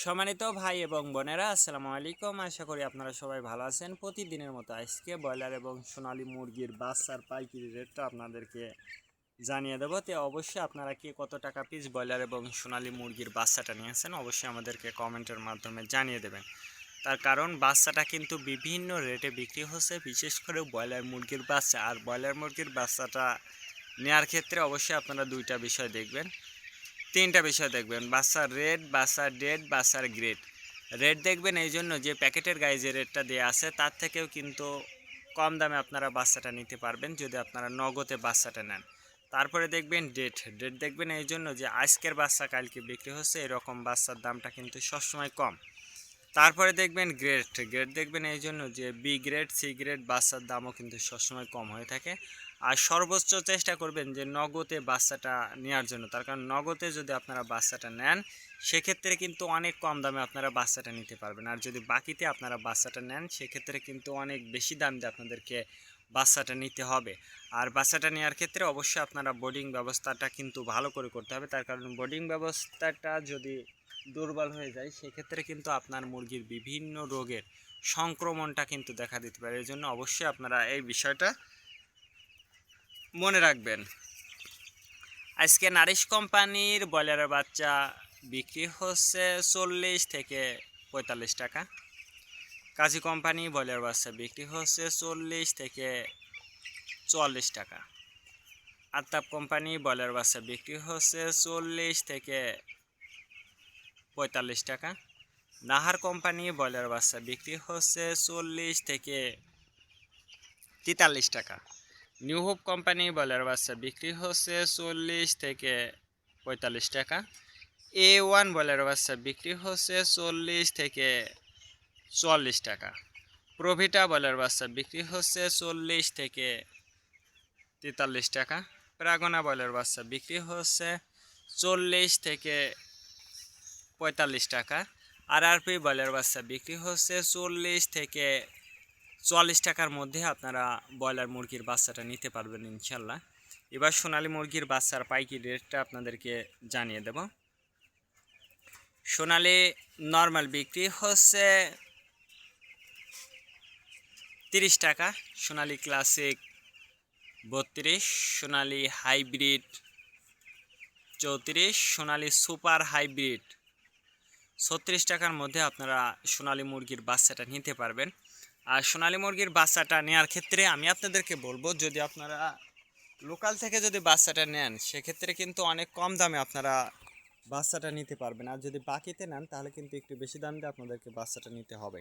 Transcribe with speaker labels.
Speaker 1: সম্মানিত ভাই এবং বোনেরা, আসসালামু আলাইকুম। আশা করি আপনারা সবাই ভালো আছেন। প্রতিদিনের মতো আজকে ব্রয়লার এবং সোনালী মুরগির বাচ্চার পাইকারি রেটটা আপনাদেরকে জানিয়ে দেবো। তো অবশ্যই আপনারা কি কত টাকা পিস ব্রয়লার এবং সোনালী মুরগির বাচ্চাটা নিয়েছেন অবশ্যই আমাদেরকে কমেন্টের মাধ্যমে জানিয়ে দেবেন। তার কারণ বাচ্চাটা কিন্তু বিভিন্ন রেটে বিক্রি হচ্ছে, বিশেষ করে ব্রয়লার মুরগির বাচ্চা। আর ব্রয়লার মুরগির বাচ্চাটা নেওয়ার ক্ষেত্রে অবশ্যই আপনারা দুইটা বিষয় দেখবেন, তিনটা বিষয় দেখবেন: বাচ্চার রেট, বাচ্চার ডেট, বাচ্চার গ্রেড। রেট দেখবেন এই জন্য যে প্যাকেটের গায়ে যে রেটটা দেওয়া আছে তার থেকেও কিন্তু কম দামে আপনারা বাচ্চাটা নিতে পারবেন যদি আপনারা নগদে বাচ্চাটা নেন। তারপরে দেখবেন ডেট। ডেট দেখবেন এই জন্য যে আজকের বাচ্চা কালকে বিক্রি হচ্ছে, এরকম বাচ্চার দামটা কিন্তু সবসময় কম। তারপরে দেখবেন গ্রেড। গ্রেড দেখবেন এই জন্য যে বি গ্রেড, সি গ্রেড বাচ্চার দামও কিন্তু সবসময় কম হয়ে থাকে। আর সর্বোচ্চ চেষ্টা করবেন যে নগদে বাচ্চাটা নেওয়ার জন্য, তার কারণ নগদে যদি আপনারা বাচ্চাটা নেন সেক্ষেত্রে কিন্তু অনেক কম দামে আপনারা বাচ্চাটা নিতে পারবেন। আর যদি বাকিতে আপনারা বাচ্চাটা নেন সেক্ষেত্রে কিন্তু অনেক বেশি দাম দিয়ে আপনাদেরকে বাচ্চাটা নিতে হবে। আর বাচ্চাটা নেওয়ার ক্ষেত্রে অবশ্যই আপনারা বোর্ডিং ব্যবস্থাটা কিন্তু ভালো করে করতে হবে, তার কারণ বোর্ডিং ব্যবস্থাটা যদি দুর্বল হয়ে যায় সেক্ষেত্রে কিন্তু আপনার মুরগির বিভিন্ন রোগের সংক্রমণটা কিন্তু দেখা দিতে পারে। এই জন্য অবশ্যই আপনারা এই বিষয়টা মনে রাখবেন। আজকে নারিশ কোম্পানির ব্রয়লারের বাচ্চা বিক্রি হচ্ছে 40 থেকে 45 টাকা। কাজী কোম্পানি ব্রয়লার বাচ্চা বিক্রি হচ্ছে 40 থেকে 44 টাকা। আত্তাব কোম্পানি ব্রয়লার বাচ্চা বিক্রি হচ্ছে 40 থেকে 45 টাকা। নাহার কোম্পানি ব্রয়লার বাচ্চা বিক্রি হচ্ছে 40 থেকে 43 টাকা। নিউ হোপ কোম্পানি ব্রয়লার বাচ্চা বিক্রি হচ্ছে 40 থেকে 45 টাকা। A1 ব্রয়লার বাচ্চা বিক্রি হচ্ছে 40 থেকে 44 টাকা। প্রভিটা ব্রয়লার বাচ্চা বিক্রি হচ্ছে 40 থেকে 43 টাকা। প্রাগনা ব্রয়লার বাচ্চা বিক্রি হচ্ছে 40 থেকে 45 টাকা। RRP ব্রয়লার বাচ্চা বিক্রি হচ্ছে 40 থেকে 44 টাকার মধ্যে আপনারা ব্রয়লার মুরগির বাচ্চাটা নিতে পারবেন ইনশাল্লাহ। এবার সোনালী মুরগির বাচ্চার পাইকারি রেটটা আপনাদেরকে জানিয়ে দেব। সোনালী নর্মাল বিক্রি হচ্ছে 30 টাকা, সোনালী ক্লাসিক 32, সোনালী হাইব্রিড 34, সোনালী সুপার হাইব্রিড 36 টাকার মধ্যে আপনারা সোনালী মুরগির বাচ্চাটা নিতে পারবেন। আর সোনালী মুরগির বাচ্চাটা নেওয়ার ক্ষেত্রে আমি আপনাদেরকে বলবো, যদি আপনারা লোকাল থেকে যদি বাচ্চাটা নেন সেক্ষেত্রে কিন্তু অনেক কম দামে আপনারা বাচ্চাটা নিতে পারবেন। আর যদি বাকিতে নেন তাহলে কিন্তু একটু বেশি দাম দিয়ে আপনাদেরকে বাচ্চাটা নিতে হবে।